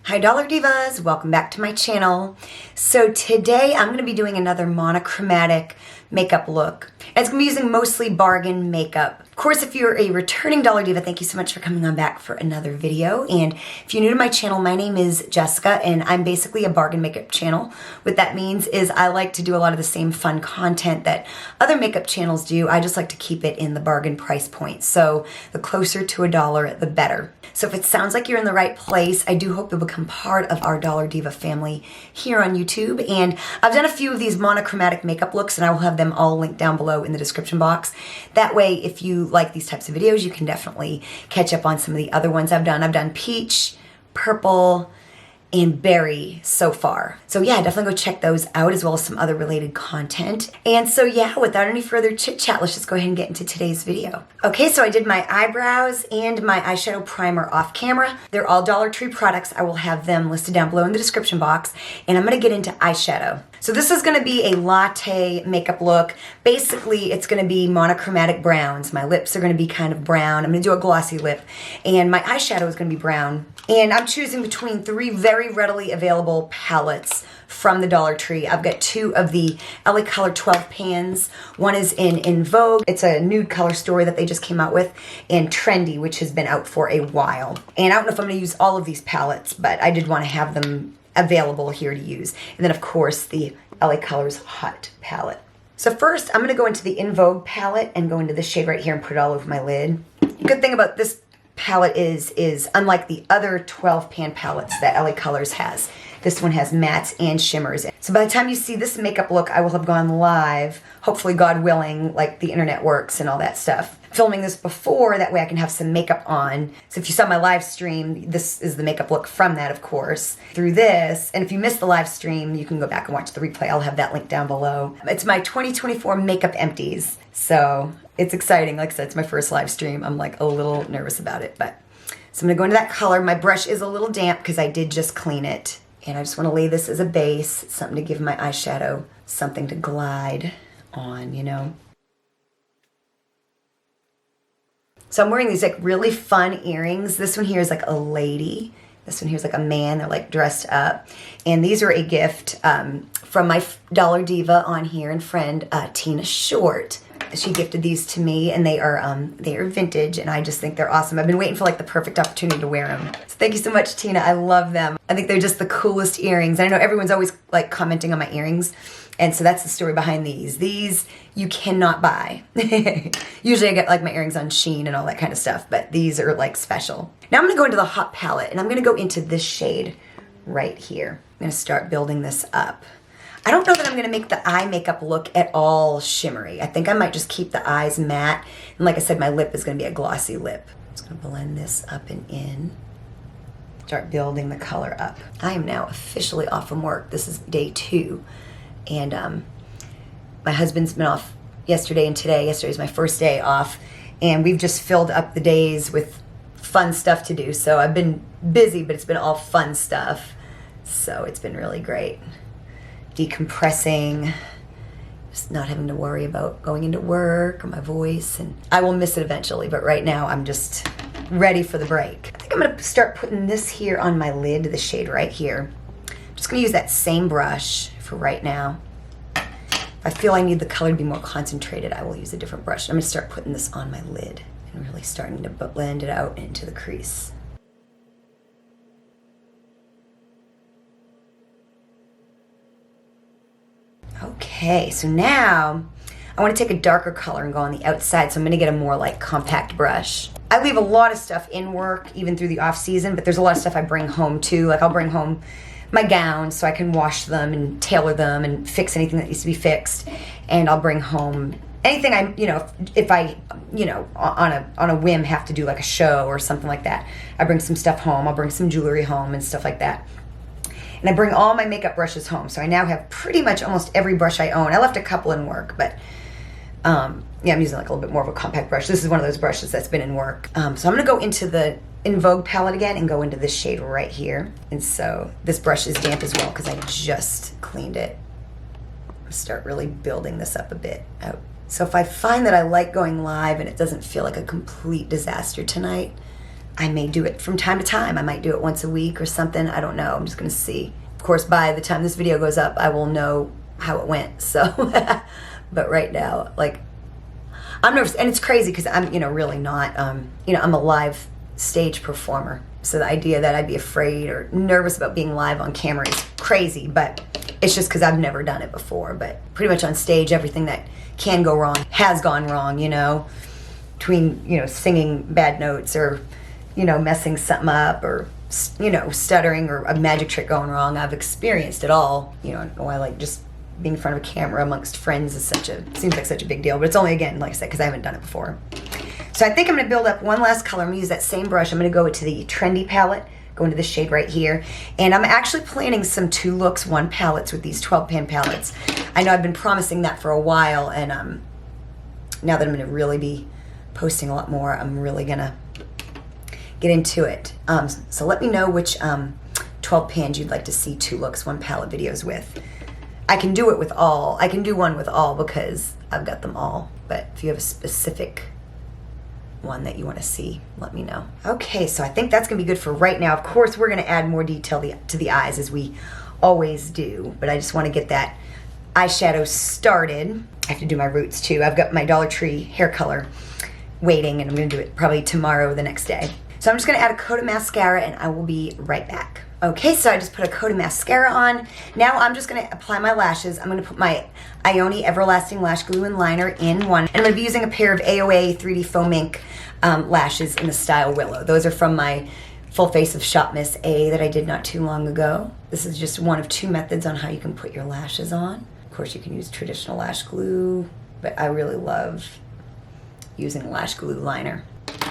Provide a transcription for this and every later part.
Hi Dollar Divas, welcome back to my channel. So today I'm going to be doing another monochromatic makeup look. And it's going to be using mostly bargain makeup. Of course, if you're a returning Dollar Diva, thank you so much for coming on back for another video. And if you're new to my channel, my name is Jessica and I'm basically a bargain makeup channel. What that means is I like to do a lot of the same fun content that other makeup channels do. I just like to keep it in the bargain price point. So the closer to $1, the better. So if it sounds like you're in the right place, I do hope you'll become part of our Dollar Diva family here on YouTube. And I've done a few of these monochromatic makeup looks and I will have them all linked down below in the description box. That way, if you like these types of videos, you can definitely catch up on some of the other ones I've done. I've done peach, purple, and berry so far. So yeah, definitely go check those out as well as some other related content. And so yeah, without any further chit chat, let's just go ahead and get into today's video. Okay, so I did my eyebrows and my eyeshadow primer off camera. They're all Dollar Tree products. I will have them listed down below in the description box. And I'm gonna get into eyeshadow. So this is gonna be a latte makeup look. Basically, it's gonna be monochromatic browns. My lips are gonna be kind of brown. I'm gonna do a glossy lip. And my eyeshadow is gonna be brown. And I'm choosing between three very readily available palettes from the Dollar Tree. I've got two of the LA Color 12 pans. One is in Vogue. It's a nude color story that they just came out with. And Trendy, which has been out for a while. And I don't know if I'm gonna use all of these palettes, but I did wanna have them available here to use. And then of course the LA Colors Haute palette. So first I'm gonna go into the In Vogue palette and go into this shade right here and put it all over my lid. The good thing about this palette is unlike the other 12 pan palettes that LA Colors has. This one has mattes and shimmers. So by the time you see this makeup look, I will have gone live, hopefully God willing, like the internet works and all that stuff. Filming this before, that way I can have some makeup on. So if you saw my live stream, this is the makeup look from that, of course, through this. And if you missed the live stream, you can go back and watch the replay. I'll have that link down below. It's my 2024 makeup empties. So it's exciting. Like I said, it's my first live stream. I'm like a little nervous about it, but so I'm gonna go into that color. My brush is a little damp because I did just clean it. And I just wanna lay this as a base, something to give my eyeshadow something to glide on, you know? So I'm wearing these like really fun earrings. This one here is like a lady. This one here is like a man. They're like dressed up. And these are a gift from my Dollar Diva on here and friend, Tina Short. She gifted these to me and they are vintage and I just think they're awesome. I've been waiting for like the perfect opportunity to wear them. So thank you so much, Tina. I love them. I think they're just the coolest earrings. I know everyone's always like commenting on my earrings. And so that's the story behind these. These you cannot buy. Usually I get like my earrings on Shein and all that kind of stuff, but these are like special. Now I'm gonna go into the Hot palette and I'm gonna go into this shade right here. I'm gonna start building this up. I don't know that I'm gonna make the eye makeup look at all shimmery. I think I might just keep the eyes matte. And like I said, my lip is gonna be a glossy lip. I'm just gonna blend this up and in. Start building the color up. I am now officially off from work. This is day 2. And my husband's been off yesterday and today. Yesterday's my first day off. And we've just filled up the days with fun stuff to do. So I've been busy, but it's been all fun stuff. So it's been really great. Decompressing, just not having to worry about going into work or my voice. And I will miss it eventually, but right now I'm just ready for the break. I think I'm gonna start putting this here on my lid, the shade right here. I'm just gonna use that same brush for right now. If I feel I need the color to be more concentrated, I will use a different brush. I'm gonna start putting this on my lid and really starting to blend it out into the crease. Okay, so now I want to take a darker color and go on the outside, so I'm going to get a more like compact brush. I leave a lot of stuff in work, even through the off season, but there's a lot of stuff I bring home too. Like I'll bring home my gowns so I can wash them and tailor them and fix anything that needs to be fixed. And I'll bring home anything I, you know, if I, you know, on a whim have to do like a show or something like that. I bring some stuff home. I'll bring some jewelry home and stuff like that. And I bring all my makeup brushes home. So I now have pretty much almost every brush I own. I left a couple in work, but yeah, I'm using like a little bit more of a compact brush. This is one of those brushes that's been in work. So I'm gonna go into the In Vogue palette again and go into this shade right here. And so this brush is damp as well because I just cleaned it. Start really building this up a bit out. So if I find that I like going live and it doesn't feel like a complete disaster tonight, I may do it from time to time. I might do it once a week or something. I don't know. I'm just going to see. Of course, by the time this video goes up, I will know how it went. So, but right now, like, I'm nervous. And it's crazy because I'm, really not, I'm a live stage performer. So the idea that I'd be afraid or nervous about being live on camera is crazy. But it's just because I've never done it before. But pretty much on stage, everything that can go wrong has gone wrong, between, singing bad notes or, messing something up or, stuttering or a magic trick going wrong. I've experienced it all. I don't know why, like, just being in front of a camera amongst friends is seems like such a big deal. But it's only, again, like I said, because I haven't done it before. So I think I'm going to build up one last color. I'm going to use that same brush. I'm going to go to the Trendy palette, go into the shade right here. And I'm actually planning some 2 looks, 1 palettes with these 12 pan palettes. I know I've been promising that for a while, and now that I'm going to really be posting a lot more, I'm really going to get into it. So let me know which 12 pans you'd like to see 2 looks, 1 palette videos with. I can do it with all. I can do one with all because I've got them all. But if you have a specific one that you want to see, let me know. Okay, so I think that's going to be good for right now. Of course, we're going to add more detail to the eyes as we always do. But I just want to get that eyeshadow started. I have to do my roots too. I've got my Dollar Tree hair color waiting, and I'm going to do it probably tomorrow or the next day. So I'm just going to add a coat of mascara, and I will be right back. Okay, so I just put a coat of mascara on. Now I'm just going to apply my lashes. I'm going to put my IONI Everlasting Lash Glue and Liner in one. And I'm going to be using a pair of AOA 3D Faux Mink lashes in the style Willow. Those are from my Full Face of Shop Miss A that I did not too long ago. This is just one of 2 methods on how you can put your lashes on. Of course, you can use traditional lash glue, but I really love using lash glue liner.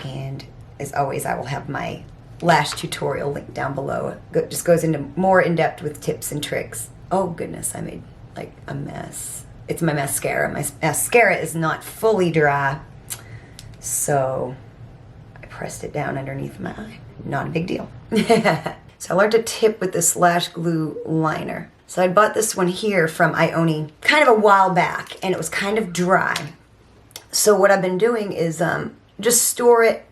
And as always, I will have my lash tutorial linked down below. It just goes into more in depth with tips and tricks. Oh goodness, I made like a mess. It's my mascara. My mascara is not fully dry, so I pressed it down underneath my eye. Not a big deal. So I learned a tip with this lash glue liner. So I bought this one here from IONI kind of a while back, and it was kind of dry. So what I've been doing is just store it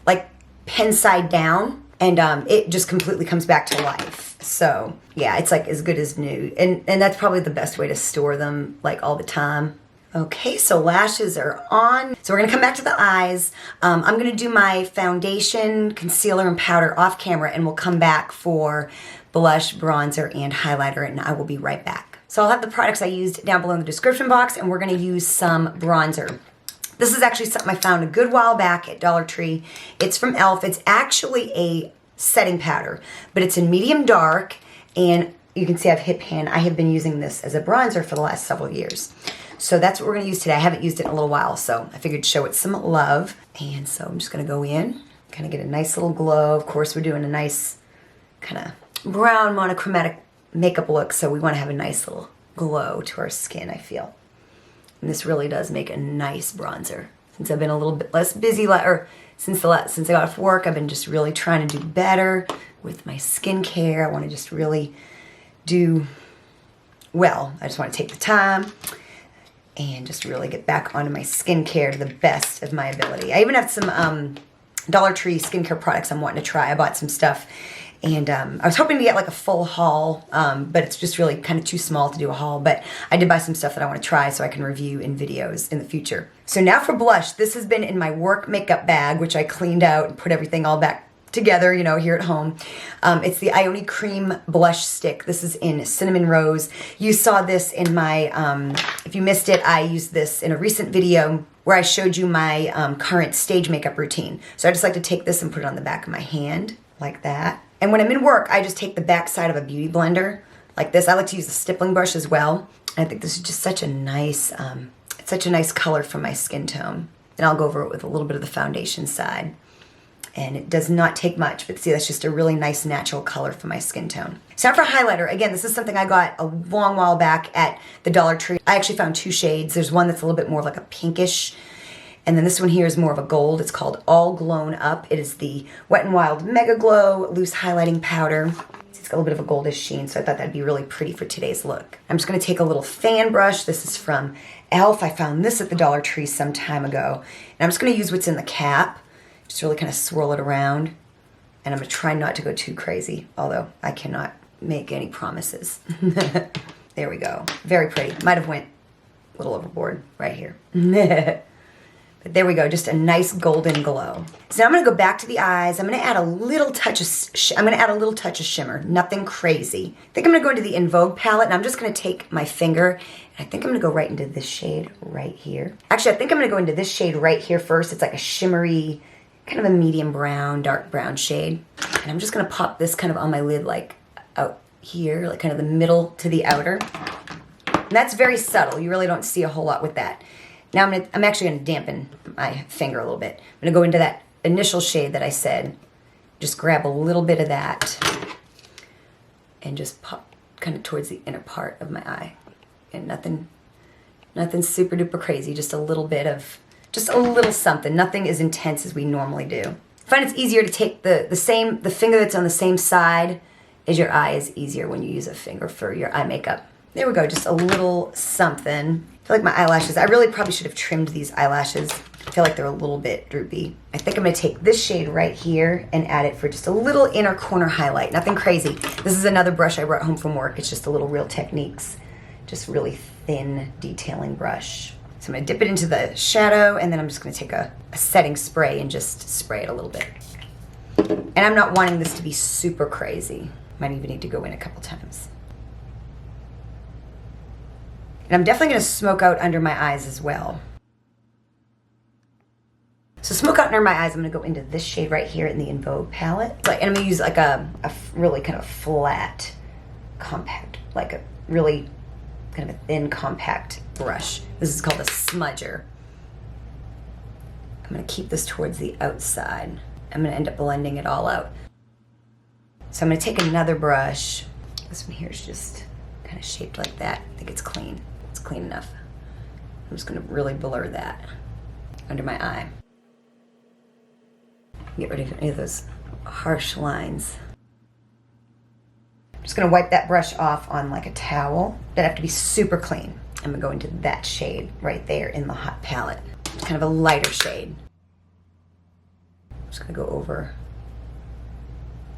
like pen side down, and it just completely comes back to life. So yeah, it's like as good as new, and that's probably the best way to store them, like all the time. Okay, so lashes are on. So we're gonna come back to the eyes. I'm gonna do my foundation, concealer, and powder off camera, and we'll come back for blush, bronzer, and highlighter, and I will be right back. So I'll have the products I used down below in the description box, and we're gonna use some bronzer. This is actually something I found a good while back at Dollar Tree. It's from e.l.f. It's actually a setting powder, but it's in medium dark, and you can see I have hip hand. I have been using this as a bronzer for the last several years. So that's what we're gonna use today. I haven't used it in a little while, so I figured to show it some love. And so I'm just gonna go in, kind of get a nice little glow. Of course, we're doing a nice kind of brown monochromatic makeup look, so we wanna have a nice little glow to our skin, I feel. And this really does make a nice bronzer. Since I've been a little bit less busy, or since I got off work, I've been just really trying to do better with my skincare. I wanna just really do well. I just wanna take the time and just really get back onto my skincare to the best of my ability. I even have some Dollar Tree skincare products I'm wanting to try. I bought some stuff, and I was hoping to get like a full haul, but it's just really kind of too small to do a haul. But I did buy some stuff that I want to try so I can review in videos in the future. So now for blush. This has been in my work makeup bag, which I cleaned out and put everything all back together, you know, here at home. It's the IONI Cream Blush Stick. This is in Cinnamon Rose. You saw this in my, if you missed it, I used this in a recent video where I showed you my current stage makeup routine. So I just like to take this and put it on the back of my hand, like that. And when I'm in work, I just take the back side of a beauty blender, like this. I like to use the stippling brush as well. I think this is just such a nice, it's such a nice color for my skin tone. And I'll go over it with a little bit of the foundation side. And it does not take much, but see, that's just a really nice natural color for my skin tone. So now for highlighter. Again, this is something I got a long while back at the Dollar Tree. I actually found 2 shades. There's one that's a little bit more of like a pinkish, and then this one here is more of a gold. It's called All Glown Up. It is the Wet n Wild Mega Glow Loose Highlighting Powder. It's got a little bit of a goldish sheen, so I thought that'd be really pretty for today's look. I'm just gonna take a little fan brush. This is from e.l.f. I found this at the Dollar Tree some time ago. And I'm just gonna use what's in the cap, Just really kind of swirl it around. And I'm gonna try not to go too crazy, although I cannot make any promises. There we go. Very pretty. Might have went a little overboard right here. But there we go, just a nice golden glow. So now I'm gonna go back to the eyes. I'm gonna add a little touch of shimmer, nothing crazy. I think I'm gonna go into the In Vogue palette, and I'm just gonna take my finger, and I think I'm gonna go right into this shade right here. Actually, I think I'm gonna go into this shade right here first. It's like a shimmery, kind of a medium brown, dark brown shade. And I'm just gonna pop this kind of on my lid, like out here, like kind of the middle to the outer. And that's very subtle. You really don't see a whole lot with that. Now I'm actually gonna dampen my finger a little bit. I'm gonna go into that initial shade that I said, just grab a little bit of that and just pop kind of towards the inner part of my eye. And nothing super duper crazy, just a little bit of, just a little something. Nothing as intense as we normally do. I find it's easier to take the finger that's on the same side as your eye is easier when you use a finger for your eye makeup. There we go, just a little something. I feel like my eyelashes, I really probably should have trimmed these eyelashes. I feel like they're a little bit droopy. I think I'm gonna take this shade right here and add it for just a little inner corner highlight. Nothing crazy. This is another brush I brought home from work. It's just a little Real Techniques, just really thin detailing brush. So I'm gonna dip it into the shadow, and then I'm just gonna take a setting spray and just spray it a little bit. And I'm not wanting this to be super crazy. Might even need to go in a couple times. And I'm definitely gonna smoke out under my eyes as well. So smoke out under my eyes, I'm gonna go into this shade right here in the In Vogue palette. And I'm gonna use like a really kind of flat, compact, like a really kind of a thin, compact brush. This is called a smudger. I'm gonna keep this towards the outside. I'm gonna end up blending it all out. So I'm gonna take another brush. This one here is just kind of shaped like that. I think it's clean. It's clean enough. I'm just gonna really blur that under my eye. Get rid of any of those harsh lines. I'm just gonna wipe that brush off on like a towel. Doesn't have to be super clean. I'm gonna go into that shade right there in the hot palette. It's kind of a lighter shade. I'm just gonna go over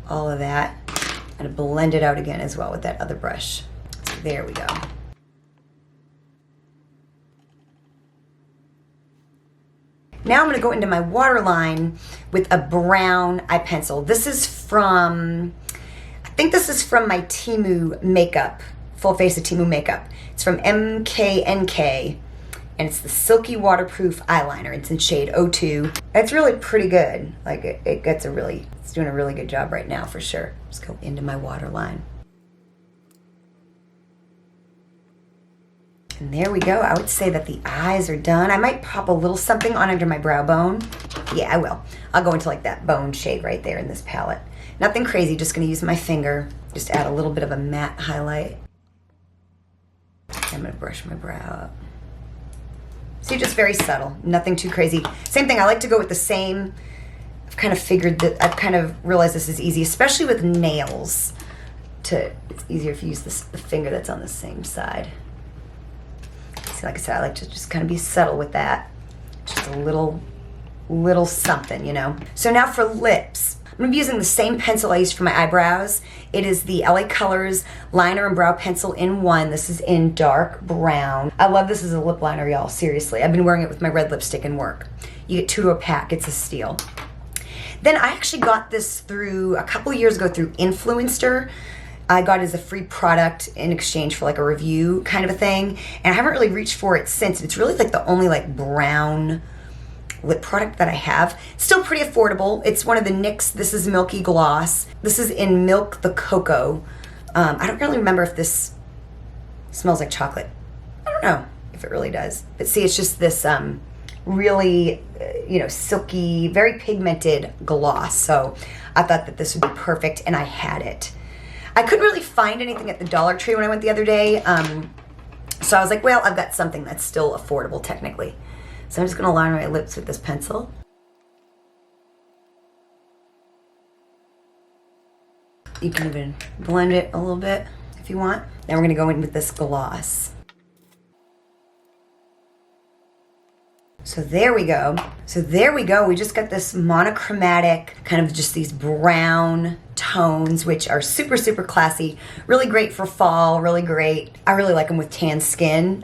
all of that. I'm gonna blend it out again as well with that other brush. So there we go. Now I'm gonna go into my waterline with a brown eye pencil. This is from, I think this is from my Temu makeup, Full Face of Temu makeup. It's from MKNK, and it's the Silky Waterproof Eyeliner. It's in shade 02. It's really pretty good. Like it's doing a really good job right now for sure. Just go into my waterline. And there we go. I would say that the eyes are done. I might pop a little something on under my brow bone. Yeah, I will. I'll go into like that bone shade right there in this palette. Nothing crazy, just gonna use my finger. Just add a little bit of a matte highlight. I'm gonna brush my brow up. See, just very subtle, nothing too crazy. Same thing, I like to go with the same. I've kind of figured that, I've kind of realized this is easy, especially with nails. It's easier if you use the finger that's on the same side. See, like I said, I like to just kind of be subtle with that. Just a little something, you know. So now for lips. I'm gonna be using the same pencil I used for my eyebrows. It is the LA Colors Liner and Brow Pencil in one. This is in dark brown. I love this as a lip liner, y'all, seriously. I've been wearing it with my red lipstick in work. You get 2 to a pack, it's a steal. Then I actually got this a couple years ago through Influencer. I got it as a free product in exchange for like a review kind of a thing. And I haven't really reached for it since. It's really like the only like brown lip product that I have. Still pretty affordable. It's one of the NYX, this is Milky Gloss. This is in Milk the Cocoa. I don't really remember if this smells like chocolate. I don't know if it really does. But see, it's just this really, silky, very pigmented gloss. So I thought that this would be perfect, and I had it. I couldn't really find anything at the Dollar Tree when I went the other day. So I was like, well, I've got something that's still affordable technically. So I'm just gonna line my lips with this pencil. You can even blend it a little bit if you want. Then we're gonna go in with this gloss. So So there we go. So there we go. We just got this monochromatic, kind of just these brown tones, which are super, super classy. Really great for fall, really great. I really like them with tan skin.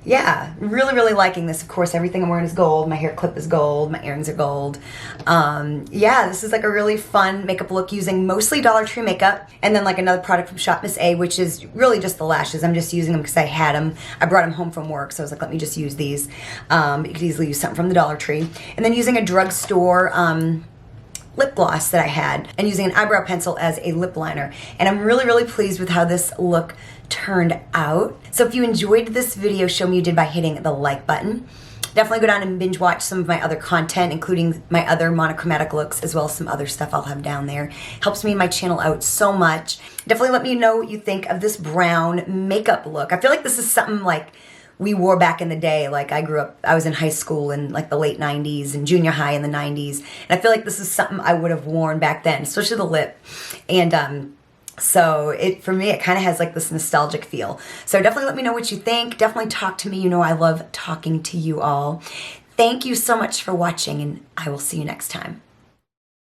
Yeah, really, really liking this. Of course, everything I'm wearing is gold. My hair clip is gold. My earrings are gold. Yeah, this is like a really fun makeup look using mostly Dollar Tree makeup. And then like another product from Shop Miss A, which is really just the lashes. I'm just using them because I had them. I brought them home from work, so I was like, let me just use these. You could easily use something from the Dollar Tree. And then using a drugstore lip gloss that I had and using an eyebrow pencil as a lip liner. And I'm really, really pleased with how this look turned out. So if you enjoyed this video, show me you did by hitting the like button. Definitely go down and binge watch some of my other content, including my other monochromatic looks, as well as some other stuff I'll have down there. Helps me and my channel out so much. Definitely let me know what you think of this brown makeup look. I feel like this is something like we wore back in the day. Like I was in high school in like the late 90s and junior high in the 90s. And I feel like this is something I would have worn back then, especially the lip. And so for me, it kind of has like this nostalgic feel. So definitely let me know what you think. Definitely talk to me. You know I love talking to you all. Thank you so much for watching, and I will see you next time.